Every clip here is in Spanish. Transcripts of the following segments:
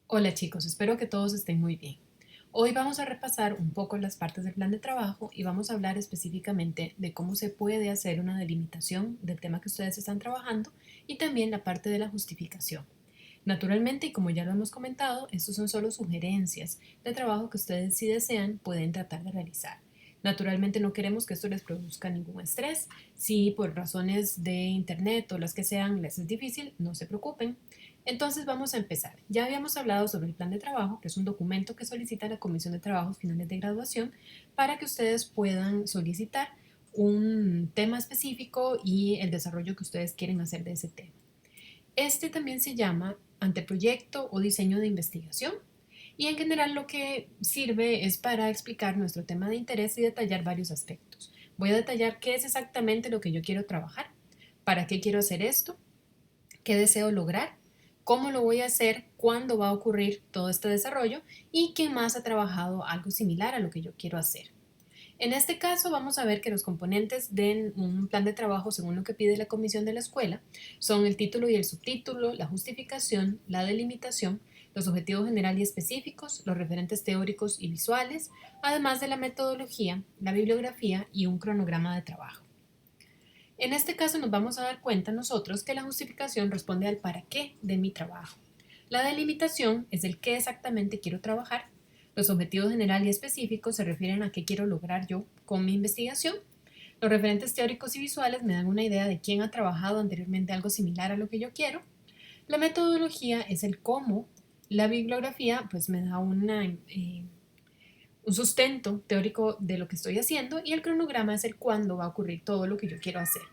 Hola chicos, espero que todos estén muy bien. Hoy vamos a repasar un poco las partes del plan de trabajo y vamos a hablar específicamente de cómo se puede hacer una delimitación del tema que ustedes están trabajando y también la parte de la justificación. Naturalmente, y como ya lo hemos comentado, estos son solo sugerencias de trabajo que ustedes, si desean, pueden tratar de realizar. Naturalmente no queremos que esto les produzca ningún estrés. Si por razones de internet o las que sean les es difícil, no se preocupen. Entonces vamos a empezar. Ya habíamos hablado sobre el plan de trabajo, que es un documento que solicita la Comisión de Trabajos Finales de Graduación para que ustedes puedan solicitar un tema específico y el desarrollo que ustedes quieren hacer de ese tema. Este también se llama anteproyecto o diseño de investigación y en general lo que sirve es para explicar nuestro tema de interés y detallar varios aspectos. Voy a detallar qué es exactamente lo que yo quiero trabajar, para qué quiero hacer esto, qué deseo lograr, cómo lo voy a hacer, cuándo va a ocurrir todo este desarrollo y quién más ha trabajado algo similar a lo que yo quiero hacer. En este caso vamos a ver que los componentes de un plan de trabajo según lo que pide la comisión de la escuela son el título y el subtítulo, la justificación, la delimitación, los objetivos generales y específicos, los referentes teóricos y visuales, además de la metodología, la bibliografía y un cronograma de trabajo. En este caso nos vamos a dar cuenta nosotros que la justificación responde al para qué de mi trabajo. La delimitación es el qué exactamente quiero trabajar. Los objetivos generales y específicos se refieren a qué quiero lograr yo con mi investigación. Los referentes teóricos y visuales me dan una idea de quién ha trabajado anteriormente algo similar a lo que yo quiero. La metodología es el cómo. La bibliografía pues me da un sustento teórico de lo que estoy haciendo y el cronograma es el cuándo va a ocurrir todo lo que yo quiero hacer.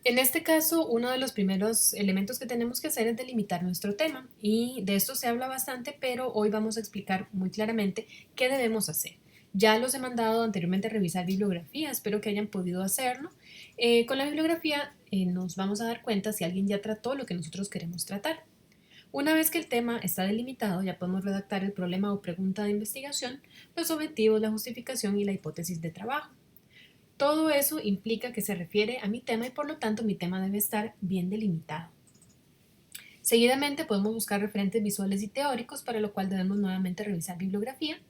En este caso, uno de los primeros elementos que tenemos que hacer es delimitar nuestro tema y de esto se habla bastante, pero hoy vamos a explicar muy claramente qué debemos hacer. Ya los he mandado anteriormente a revisar bibliografía, espero que hayan podido hacerlo. Con la bibliografía nos vamos a dar cuenta si alguien ya trató lo que nosotros queremos tratar. Una vez que el tema está delimitado, ya podemos redactar el problema o pregunta de investigación, los objetivos, la justificación y la hipótesis de trabajo. Todo eso implica que se refiere a mi tema y por lo tanto mi tema debe estar bien delimitado. Seguidamente podemos buscar referentes visuales y teóricos, para lo cual debemos nuevamente revisar bibliografía.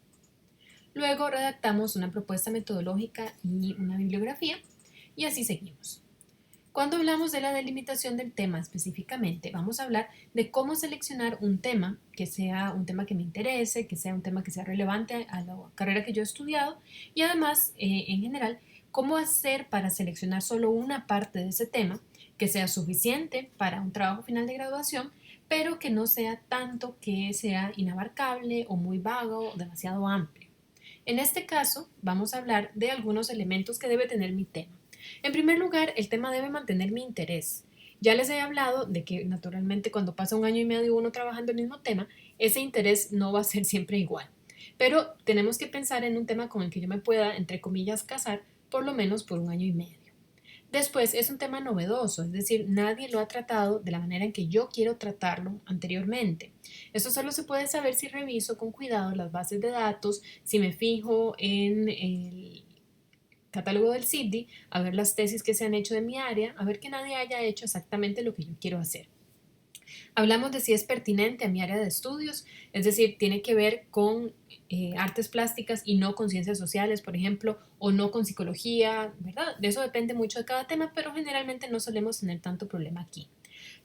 Luego redactamos una propuesta metodológica y una bibliografía y así seguimos. Cuando hablamos de la delimitación del tema específicamente, vamos a hablar de cómo seleccionar un tema que sea un tema que me interese, que sea un tema que sea relevante a la carrera que yo he estudiado y además, en general, cómo hacer para seleccionar solo una parte de ese tema que sea suficiente para un trabajo final de graduación, pero que no sea tanto que sea inabarcable o muy vago o demasiado amplio. En este caso, vamos a hablar de algunos elementos que debe tener mi tema. En primer lugar, el tema debe mantener mi interés. Ya les he hablado de que naturalmente cuando pasa un año y medio uno trabajando el mismo tema, ese interés no va a ser siempre igual. Pero tenemos que pensar en un tema con el que yo me pueda, entre comillas, casar por lo menos por un año y medio. Después es un tema novedoso, es decir, nadie lo ha tratado de la manera en que yo quiero tratarlo anteriormente. Eso solo se puede saber si reviso con cuidado las bases de datos, si me fijo en el catálogo del CIDI, a ver las tesis que se han hecho de mi área, a ver que nadie haya hecho exactamente lo que yo quiero hacer. Hablamos de si es pertinente a mi área de estudios, es decir, tiene que ver con artes plásticas y no con ciencias sociales, por ejemplo, o no con psicología, ¿verdad? De eso depende mucho de cada tema, pero generalmente no solemos tener tanto problema aquí.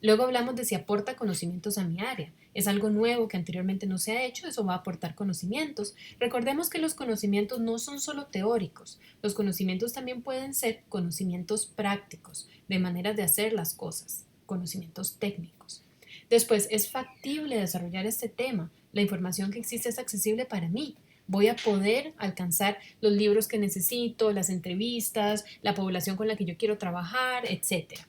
Luego hablamos de si aporta conocimientos a mi área. Es algo nuevo que anteriormente no se ha hecho, eso va a aportar conocimientos. Recordemos que los conocimientos no son solo teóricos, los conocimientos también pueden ser conocimientos prácticos, de maneras de hacer las cosas, conocimientos técnicos. Después, es factible desarrollar este tema. La información que existe es accesible para mí. Voy a poder alcanzar los libros que necesito, las entrevistas, la población con la que yo quiero trabajar, etcétera.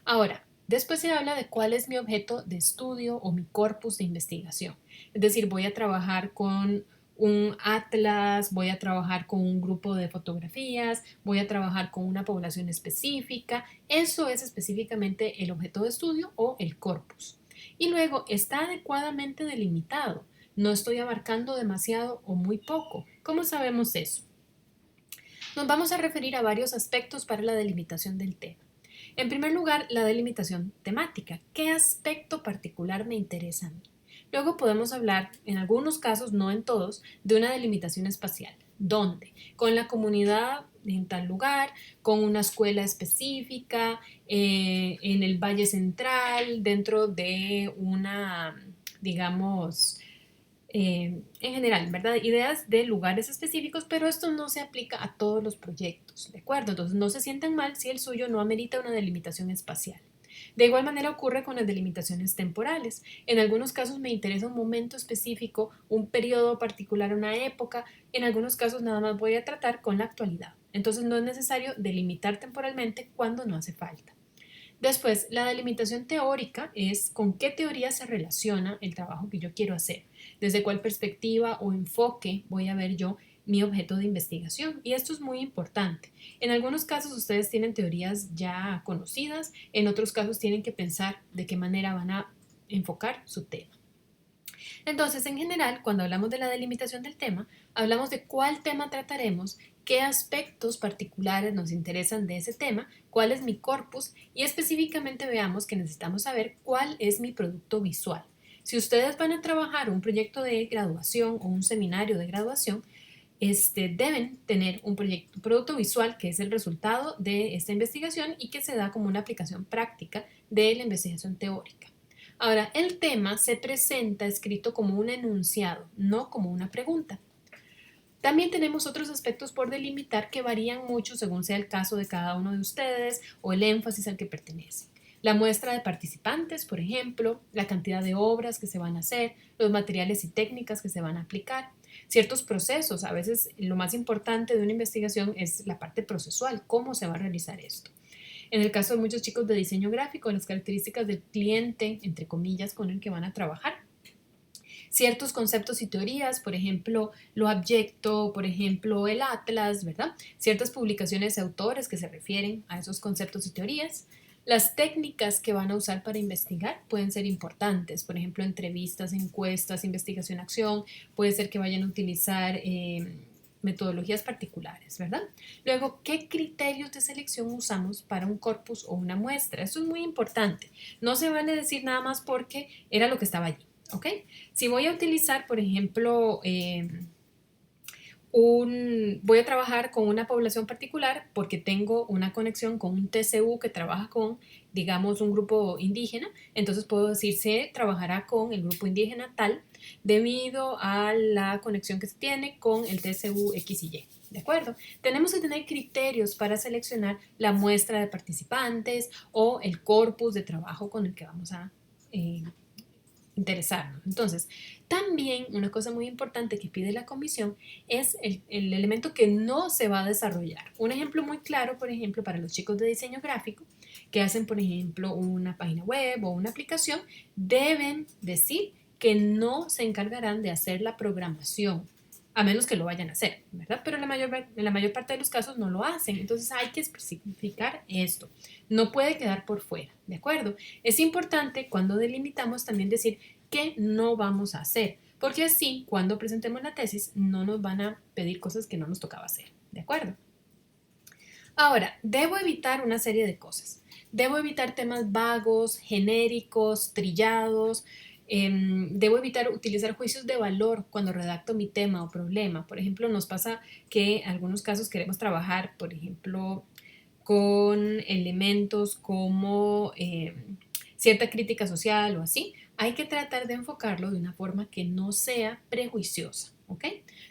Ahora, después se habla de cuál es mi objeto de estudio o mi corpus de investigación. Es decir, voy a trabajar con un atlas, voy a trabajar con un grupo de fotografías, voy a trabajar con una población específica. Eso es específicamente el objeto de estudio o el corpus. Y luego está adecuadamente delimitado. No estoy abarcando demasiado o muy poco. ¿Cómo sabemos eso? Nos vamos a referir a varios aspectos para la delimitación del tema. En primer lugar, la delimitación temática. ¿Qué aspecto particular me interesa a mí? Luego podemos hablar, en algunos casos, no en todos, de una delimitación espacial. ¿Dónde? Con la comunidad en tal lugar, con una escuela específica, en el Valle Central, dentro de una, digamos, en general, ¿verdad? Ideas de lugares específicos, pero esto no se aplica a todos los proyectos, ¿de acuerdo? Entonces no se sientan mal si el suyo no amerita una delimitación espacial. De igual manera ocurre con las delimitaciones temporales. En algunos casos me interesa un momento específico, un periodo particular, una época. En algunos casos nada más voy a tratar con la actualidad. Entonces no es necesario delimitar temporalmente cuando no hace falta. Después, la delimitación teórica es con qué teoría se relaciona el trabajo que yo quiero hacer, desde cuál perspectiva o enfoque voy a ver yo mi objeto de investigación. Y esto es muy importante. En algunos casos ustedes tienen teorías ya conocidas, en otros casos tienen que pensar de qué manera van a enfocar su tema. Entonces, en general, cuando hablamos de la delimitación del tema, hablamos de cuál tema trataremos, qué aspectos particulares nos interesan de ese tema, cuál es mi corpus y específicamente veamos que necesitamos saber cuál es mi producto visual. Si ustedes van a trabajar un proyecto de graduación o un seminario de graduación, deben tener un producto visual que es el resultado de esta investigación y que se da como una aplicación práctica de la investigación teórica. Ahora, el tema se presenta escrito como un enunciado, no como una pregunta. También tenemos otros aspectos por delimitar que varían mucho según sea el caso de cada uno de ustedes o el énfasis al que pertenece. La muestra de participantes, por ejemplo, la cantidad de obras que se van a hacer, los materiales y técnicas que se van a aplicar, ciertos procesos. A veces lo más importante de una investigación es la parte procesual, cómo se va a realizar esto. En el caso de muchos chicos de diseño gráfico, las características del cliente, entre comillas, con el que van a trabajar. Ciertos conceptos y teorías, por ejemplo, lo abyecto, por ejemplo, el atlas, ¿verdad? Ciertas publicaciones de autores que se refieren a esos conceptos y teorías. Las técnicas que van a usar para investigar pueden ser importantes, por ejemplo, entrevistas, encuestas, investigación-acción, puede ser que vayan a utilizar metodologías particulares, ¿verdad? Luego, ¿qué criterios de selección usamos para un corpus o una muestra? Eso es muy importante. No se vale decir nada más porque era lo que estaba allí, ¿ok? Si voy a utilizar, por ejemplo, voy a trabajar con una población particular porque tengo una conexión con un TCU que trabaja con, digamos, un grupo indígena, entonces puedo decir se trabajará con el grupo indígena tal debido a la conexión que se tiene con el TCU X y Y. ¿De acuerdo? Tenemos que tener criterios para seleccionar la muestra de participantes o el corpus de trabajo con el que vamos a interesarnos. Entonces, también una cosa muy importante que pide la comisión es el elemento que no se va a desarrollar. Un ejemplo muy claro, por ejemplo, para los chicos de diseño gráfico que hacen, por ejemplo, una página web o una aplicación, deben decir que no se encargarán de hacer la programación, a menos que lo vayan a hacer, ¿verdad? Pero en la mayor parte de los casos no lo hacen, entonces hay que especificar esto. No puede quedar por fuera, ¿de acuerdo? Es importante cuando delimitamos también decir qué no vamos a hacer, porque así cuando presentemos la tesis no nos van a pedir cosas que no nos tocaba hacer, ¿de acuerdo? Ahora, debo evitar una serie de cosas. Debo evitar temas vagos, genéricos, trillados. Debo evitar utilizar juicios de valor cuando redacto mi tema o problema. Por ejemplo, nos pasa que en algunos casos queremos trabajar, por ejemplo, con elementos como cierta crítica social o así. Hay que tratar de enfocarlo de una forma que no sea prejuiciosa, ¿ok?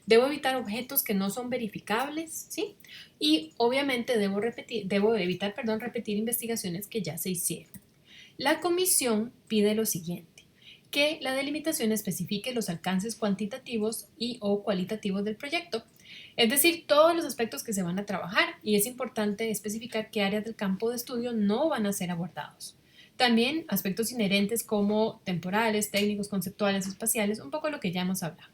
Debo evitar objetos que no son verificables, ¿sí? Y obviamente debo evitar, perdón, repetir investigaciones que ya se hicieron. La comisión pide lo siguiente, que la delimitación especifique los alcances cuantitativos y o cualitativos del proyecto, es decir, todos los aspectos que se van a trabajar, y es importante especificar qué áreas del campo de estudio no van a ser abordados. También aspectos inherentes como temporales, técnicos, conceptuales, espaciales, un poco lo que ya hemos hablado.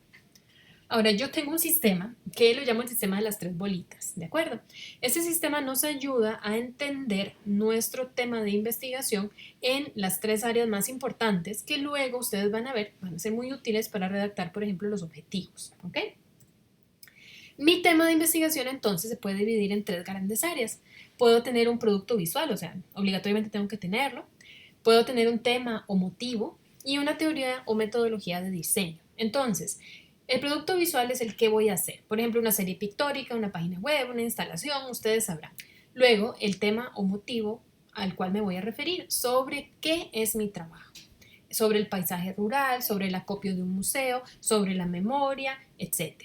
Ahora, yo tengo un sistema que lo llamo el sistema de las tres bolitas, ¿de acuerdo? Este sistema nos ayuda a entender nuestro tema de investigación en las tres áreas más importantes que luego ustedes van a ver, van a ser muy útiles para redactar, por ejemplo, los objetivos, ¿ok? Mi tema de investigación entonces se puede dividir en tres grandes áreas. Puedo tener un producto visual, o sea, obligatoriamente tengo que tenerlo. Puedo tener un tema o motivo y una teoría o metodología de diseño. Entonces, el producto visual es el que voy a hacer. Por ejemplo, una serie pictórica, una página web, una instalación, ustedes sabrán. Luego, el tema o motivo al cual me voy a referir, sobre qué es mi trabajo, sobre el paisaje rural, sobre el acopio de un museo, sobre la memoria, etc.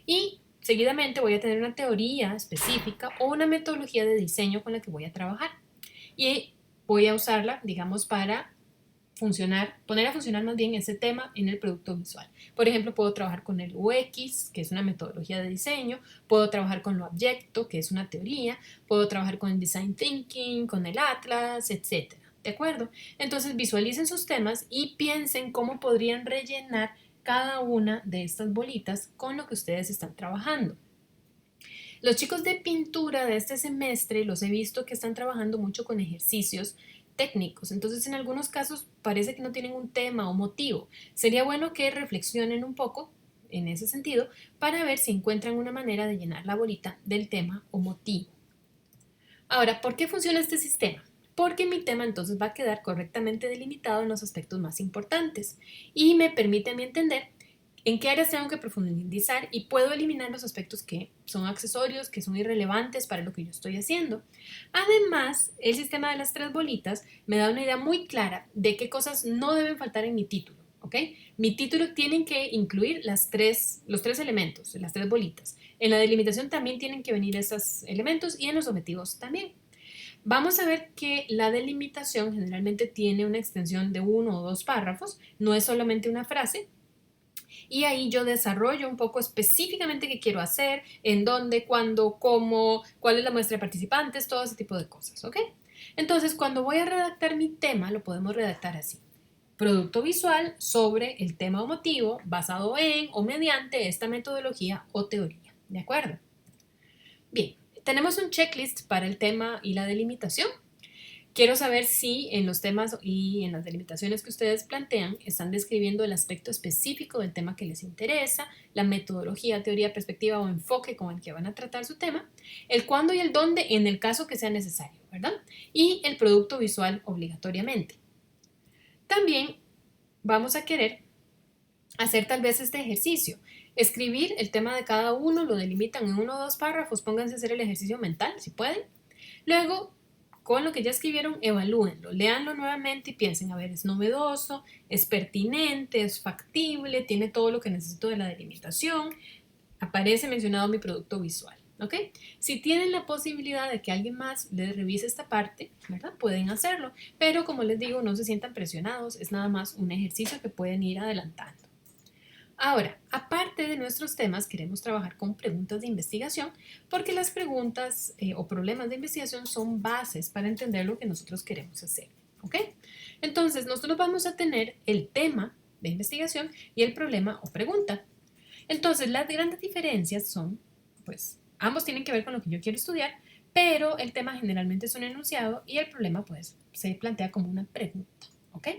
Y seguidamente voy a tener una teoría específica o una metodología de diseño con la que voy a trabajar. Y voy a usarla, digamos, para poner a funcionar más bien ese tema en el producto visual. Por ejemplo, puedo trabajar con el UX, que es una metodología de diseño, puedo trabajar con lo abyecto, que es una teoría, puedo trabajar con el design thinking, con el atlas, etcétera. ¿De acuerdo? Entonces visualicen sus temas y piensen cómo podrían rellenar cada una de estas bolitas con lo que ustedes están trabajando. Los chicos de pintura de este semestre los he visto que están trabajando mucho con ejercicios técnicos, entonces en algunos casos parece que no tienen un tema o motivo. Sería bueno que reflexionen un poco en ese sentido para ver si encuentran una manera de llenar la bolita del tema o motivo. Ahora, ¿por qué funciona este sistema? Porque mi tema entonces va a quedar correctamente delimitado en los aspectos más importantes y me permite a mí entender en qué áreas tengo que profundizar y puedo eliminar los aspectos que son accesorios, que son irrelevantes para lo que yo estoy haciendo. Además, el sistema de las tres bolitas me da una idea muy clara de qué cosas no deben faltar en mi título. ¿Ok? Mi título tiene que incluir los tres elementos, las tres bolitas. En la delimitación también tienen que venir esos elementos y en los objetivos también. Vamos a ver que la delimitación generalmente tiene una extensión de 1 o 2 párrafos, no es solamente una frase, y ahí yo desarrollo un poco específicamente qué quiero hacer, en dónde, cuándo, cómo, cuál es la muestra de participantes, todo ese tipo de cosas, ¿ok? Entonces, cuando voy a redactar mi tema, lo podemos redactar así. Producto visual sobre el tema o motivo basado en o mediante esta metodología o teoría, ¿de acuerdo? Bien, tenemos un checklist para el tema y la delimitación. Quiero saber si en los temas y en las delimitaciones que ustedes plantean están describiendo el aspecto específico del tema que les interesa, la metodología, teoría, perspectiva o enfoque con el que van a tratar su tema, el cuándo y el dónde en el caso que sea necesario, ¿verdad? Y el producto visual obligatoriamente. También vamos a querer hacer tal vez este ejercicio. Escribir el tema de cada uno, lo delimitan en 1 o 2 párrafos, pónganse a hacer el ejercicio mental si pueden. Luego, con lo que ya escribieron, evalúenlo, léanlo nuevamente y piensen, a ver, es novedoso, es pertinente, es factible, tiene todo lo que necesito de la delimitación, aparece mencionado mi producto visual, ¿ok? Si tienen la posibilidad de que alguien más les revise esta parte, ¿verdad? Pueden hacerlo, pero como les digo, no se sientan presionados, es nada más un ejercicio que pueden ir adelantando. Ahora, aparte de nuestros temas, queremos trabajar con preguntas de investigación porque las preguntas o problemas de investigación son bases para entender lo que nosotros queremos hacer. ¿Ok? Entonces, nosotros vamos a tener el tema de investigación y el problema o pregunta. Entonces, las grandes diferencias son, pues, ambos tienen que ver con lo que yo quiero estudiar, pero el tema generalmente es un enunciado y el problema, pues, se plantea como una pregunta. ¿Ok?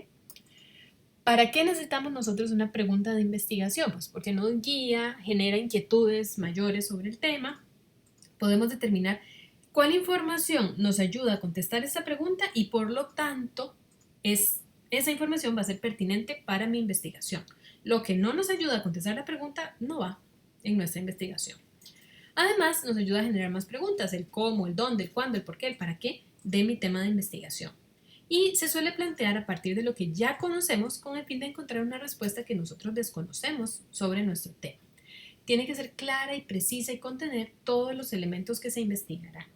¿Para qué necesitamos nosotros una pregunta de investigación? Pues porque nos guía, genera inquietudes mayores sobre el tema. Podemos determinar cuál información nos ayuda a contestar esta pregunta y por lo tanto esa información va a ser pertinente para mi investigación. Lo que no nos ayuda a contestar la pregunta no va en nuestra investigación. Además, nos ayuda a generar más preguntas, el cómo, el dónde, el cuándo, el por qué, el para qué de mi tema de investigación. Y se suele plantear a partir de lo que ya conocemos con el fin de encontrar una respuesta que nosotros desconocemos sobre nuestro tema. Tiene que ser clara y precisa y contener todos los elementos que se investigarán.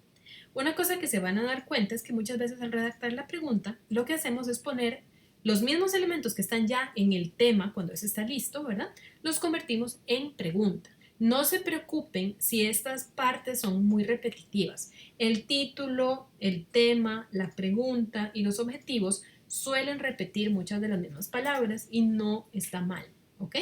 Una cosa que se van a dar cuenta es que muchas veces al redactar la pregunta, lo que hacemos es poner los mismos elementos que están ya en el tema cuando ese está listo, ¿verdad? Los convertimos en pregunta. No se preocupen si estas partes son muy repetitivas. El título, el tema, la pregunta y los objetivos suelen repetir muchas de las mismas palabras y no está mal, ¿ok?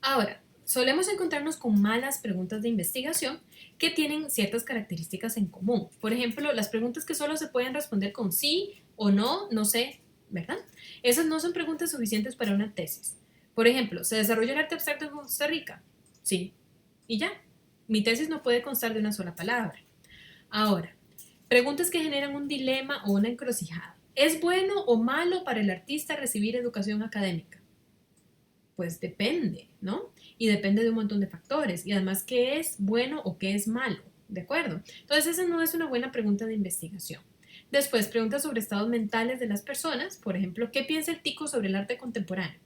Ahora, solemos encontrarnos con malas preguntas de investigación que tienen ciertas características en común. Por ejemplo, las preguntas que solo se pueden responder con sí o no, no sé, ¿verdad? Esas no son preguntas suficientes para una tesis. Por ejemplo, ¿se desarrolló el arte abstracto en Costa Rica? Sí. Y ya. Mi tesis no puede constar de una sola palabra. Ahora, preguntas que generan un dilema o una encrucijada. ¿Es bueno o malo para el artista recibir educación académica? Pues depende, ¿no? Y depende de un montón de factores. Y además, ¿qué es bueno o qué es malo? ¿De acuerdo? Entonces, esa no es una buena pregunta de investigación. Después, preguntas sobre estados mentales de las personas. Por ejemplo, ¿qué piensa el tico sobre el arte contemporáneo?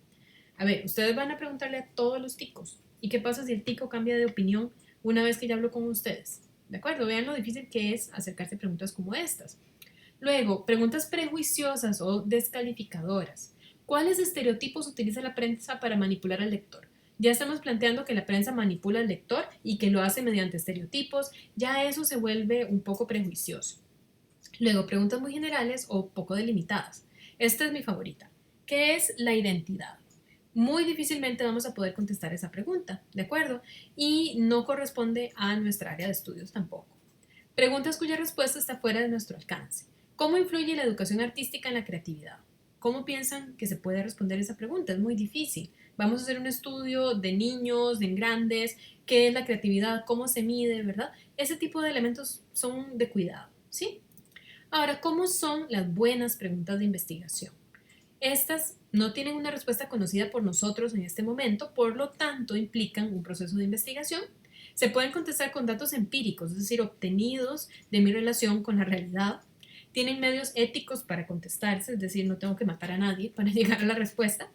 A ver, ustedes van a preguntarle a todos los ticos. ¿Y qué pasa si el tico cambia de opinión una vez que ya habló con ustedes? ¿De acuerdo? Vean lo difícil que es acercarse a preguntas como estas. Luego, preguntas prejuiciosas o descalificadoras. ¿Cuáles estereotipos utiliza la prensa para manipular al lector? Ya estamos planteando que la prensa manipula al lector y que lo hace mediante estereotipos. Ya eso se vuelve un poco prejuicioso. Luego, preguntas muy generales o poco delimitadas. Esta es mi favorita. ¿Qué es la identidad? Muy difícilmente vamos a poder contestar esa pregunta, ¿de acuerdo? Y no corresponde a nuestra área de estudios tampoco. Preguntas cuya respuesta está fuera de nuestro alcance. ¿Cómo influye la educación artística en la creatividad? ¿Cómo piensan que se puede responder esa pregunta? Es muy difícil. Vamos a hacer un estudio de niños, de grandes, qué es la creatividad, cómo se mide, ¿verdad? Ese tipo de elementos son de cuidado, ¿sí? Ahora, ¿cómo son las buenas preguntas de investigación? Estas no tienen una respuesta conocida por nosotros en este momento, por lo tanto implican un proceso de investigación. Se pueden contestar con datos empíricos, es decir, obtenidos de mi relación con la realidad. Tienen medios éticos para contestarse, es decir, no tengo que matar a nadie para llegar a la respuesta.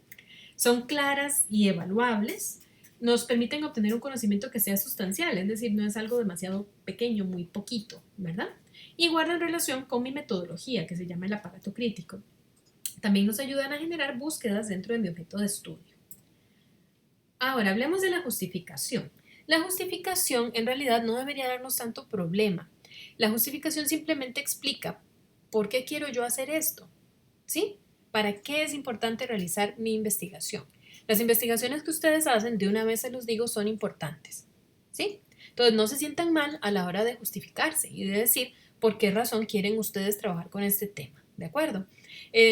Son claras y evaluables. Nos permiten obtener un conocimiento que sea sustancial, es decir, no es algo demasiado pequeño, muy poquito, ¿verdad? Y guardan relación con mi metodología, que se llama el aparato crítico. También nos ayudan a generar búsquedas dentro de mi objeto de estudio. Ahora, hablemos de la justificación. La justificación en realidad no debería darnos tanto problema. La justificación simplemente explica por qué quiero yo hacer esto, ¿sí? ¿Para qué es importante realizar mi investigación? Las investigaciones que ustedes hacen, de una vez se los digo, son importantes, ¿sí? Entonces, no se sientan mal a la hora de justificarse y de decir por qué razón quieren ustedes trabajar con este tema, ¿de acuerdo?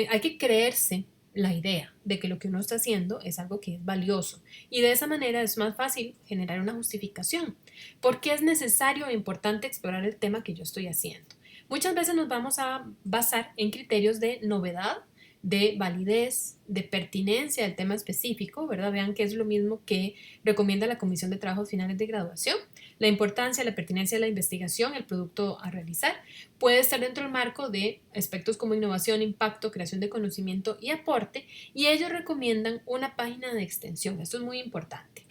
Hay que creerse la idea de que lo que uno está haciendo es algo que es valioso y de esa manera es más fácil generar una justificación. ¿Por qué es necesario e importante explorar el tema que yo estoy haciendo? Muchas veces nos vamos a basar en criterios de novedad, de validez, de pertinencia del tema específico, ¿verdad? Vean que es lo mismo que recomienda la Comisión de Trabajos Finales de Graduación. La importancia, la pertinencia de la investigación, el producto a realizar, puede estar dentro del marco de aspectos como innovación, impacto, creación de conocimiento y aporte, y ellos recomiendan una página de extensión. Esto es muy importante.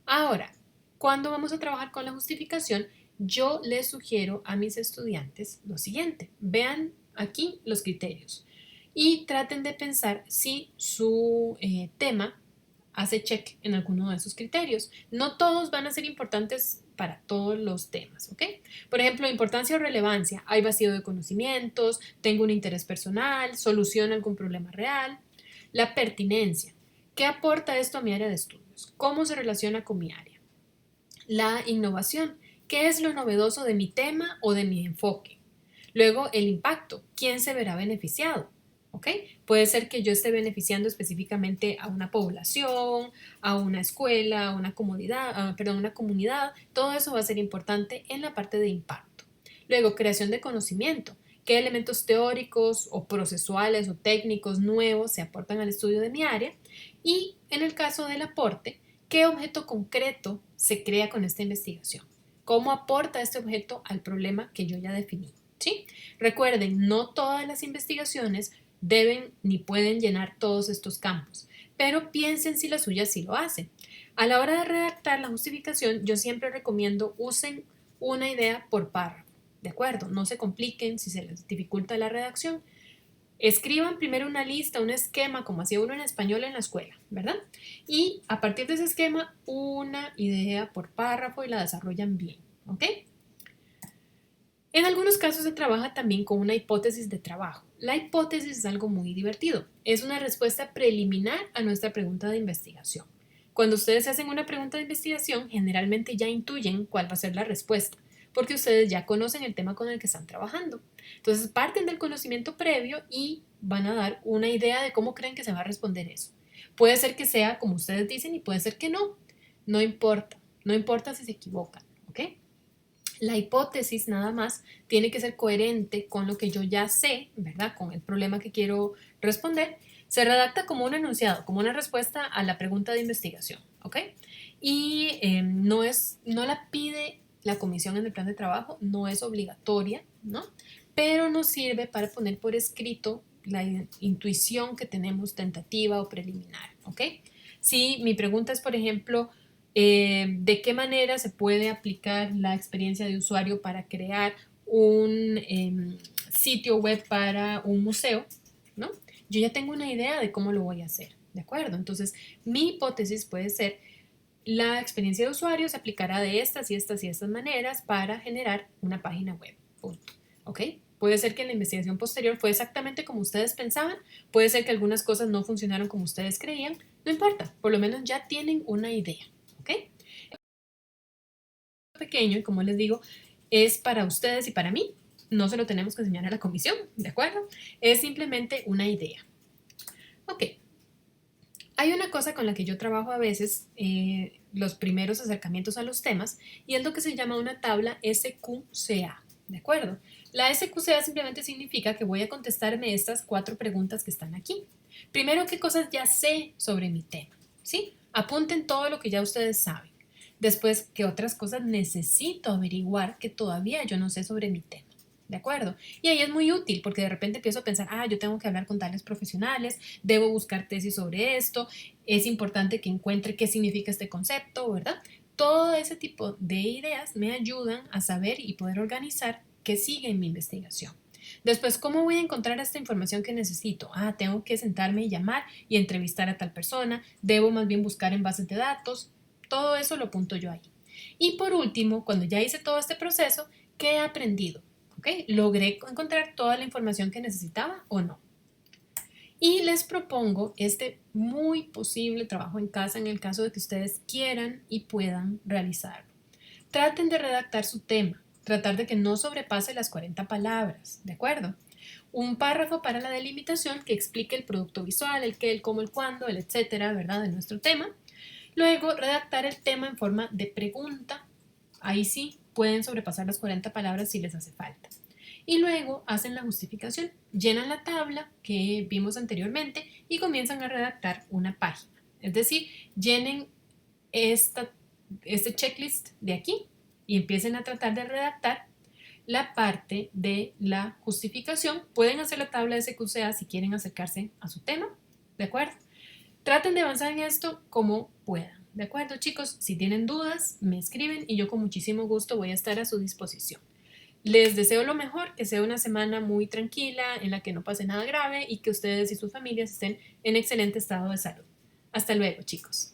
Ahora, cuando vamos a trabajar con la justificación, yo les sugiero a mis estudiantes lo siguiente. Vean aquí los criterios y traten de pensar si su tema hace check en alguno de esos criterios. No todos van a ser importantes para todos los temas, ¿ok? Por ejemplo, importancia o relevancia. Hay vacío de conocimientos, tengo un interés personal, soluciona algún problema real. La pertinencia. ¿Qué aporta esto a mi área de estudios? ¿Cómo se relaciona con mi área? La innovación. ¿Qué es lo novedoso de mi tema o de mi enfoque? Luego, el impacto. ¿Quién se verá beneficiado? ¿Ok? Puede ser que yo esté beneficiando específicamente a una población, a una escuela, a una comunidad, una comunidad. Todo eso va a ser importante en la parte de impacto. Luego, creación de conocimiento. ¿Qué elementos teóricos o procesuales o técnicos nuevos se aportan al estudio de mi área? Y en el caso del aporte, ¿qué objeto concreto se crea con esta investigación? ¿Cómo aporta este objeto al problema que yo ya definí? ¿Sí? Recuerden, no todas las investigaciones deben ni pueden llenar todos estos campos, pero piensen si la suya sí lo hace. A la hora de redactar la justificación, yo siempre recomiendo usen una idea por párrafo, ¿de acuerdo? No se compliquen si se les dificulta la redacción. Escriban primero una lista, un esquema, como hacía uno en español en la escuela, ¿verdad? Y a partir de ese esquema, una idea por párrafo y la desarrollan bien, ¿ok? En algunos casos se trabaja también con una hipótesis de trabajo. La hipótesis es algo muy divertido. Es una respuesta preliminar a nuestra pregunta de investigación. Cuando ustedes hacen una pregunta de investigación, generalmente ya intuyen cuál va a ser la respuesta, porque ustedes ya conocen el tema con el que están trabajando. Entonces parten del conocimiento previo y van a dar una idea de cómo creen que se va a responder eso. Puede ser que sea como ustedes dicen y puede ser que no. No importa. No importa si se equivocan, ¿ok? La hipótesis nada más tiene que ser coherente con lo que yo ya sé, ¿verdad? Con el problema que quiero responder. Se redacta como un enunciado, como una respuesta a la pregunta de investigación, ¿ok? Y no la pide la comisión en el plan de trabajo, no es obligatoria, ¿no? Pero nos sirve para poner por escrito la intuición que tenemos tentativa o preliminar, ¿ok? Si mi pregunta es, por ejemplo, de qué manera se puede aplicar la experiencia de usuario para crear un sitio web para un museo, ¿no? Yo ya tengo una idea de cómo lo voy a hacer, ¿de acuerdo? Entonces, mi hipótesis puede ser, la experiencia de usuario se aplicará de estas y estas y estas maneras para generar una página web, punto, ¿ok? Puede ser que la investigación posterior fue exactamente como ustedes pensaban, puede ser que algunas cosas no funcionaron como ustedes creían, no importa, por lo menos ya tienen una idea, ¿ok? Pequeño y como les digo, es para ustedes y para mí, no se lo tenemos que enseñar a la comisión, ¿de acuerdo? Es simplemente una idea. Ok, hay una cosa con la que yo trabajo a veces, los primeros acercamientos a los temas, y es lo que se llama una tabla SQCA, ¿de acuerdo? La SQCA simplemente significa que voy a contestarme estas 4 preguntas que están aquí. Primero, ¿qué cosas ya sé sobre mi tema? ¿Sí? Apunten todo lo que ya ustedes saben. Después, ¿qué otras cosas necesito averiguar que todavía yo no sé sobre mi tema? ¿De acuerdo? Y ahí es muy útil porque de repente empiezo a pensar, yo tengo que hablar con tales profesionales, debo buscar tesis sobre esto, es importante que encuentre qué significa este concepto, ¿verdad? Todo ese tipo de ideas me ayudan a saber y poder organizar qué sigue en mi investigación. Después, ¿cómo voy a encontrar esta información que necesito? Tengo que sentarme y llamar y entrevistar a tal persona, debo más bien buscar en bases de datos, todo eso lo apunto yo ahí. Y por último, cuando ya hice todo este proceso, ¿qué he aprendido? ¿Ok? ¿Logré encontrar toda la información que necesitaba o no? Y les propongo este muy posible trabajo en casa en el caso de que ustedes quieran y puedan realizarlo. Traten de redactar su tema, tratar de que no sobrepase las 40 palabras, ¿de acuerdo? Un párrafo para la delimitación que explique el producto visual, el qué, el cómo, el cuándo, el etcétera, ¿verdad? De nuestro tema. Luego, redactar el tema en forma de pregunta. Ahí sí, pueden sobrepasar las 40 palabras si les hace falta. Y luego hacen la justificación, llenan la tabla que vimos anteriormente y comienzan a redactar una página. Es decir, llenen este checklist de aquí y empiecen a tratar de redactar la parte de la justificación. Pueden hacer la tabla de SQCA si quieren acercarse a su tema, ¿de acuerdo? Traten de avanzar en esto como puedan, ¿de acuerdo, chicos? Si tienen dudas, me escriben y yo con muchísimo gusto voy a estar a su disposición. Les deseo lo mejor, que sea una semana muy tranquila, en la que no pase nada grave y que ustedes y sus familias estén en excelente estado de salud. Hasta luego, chicos.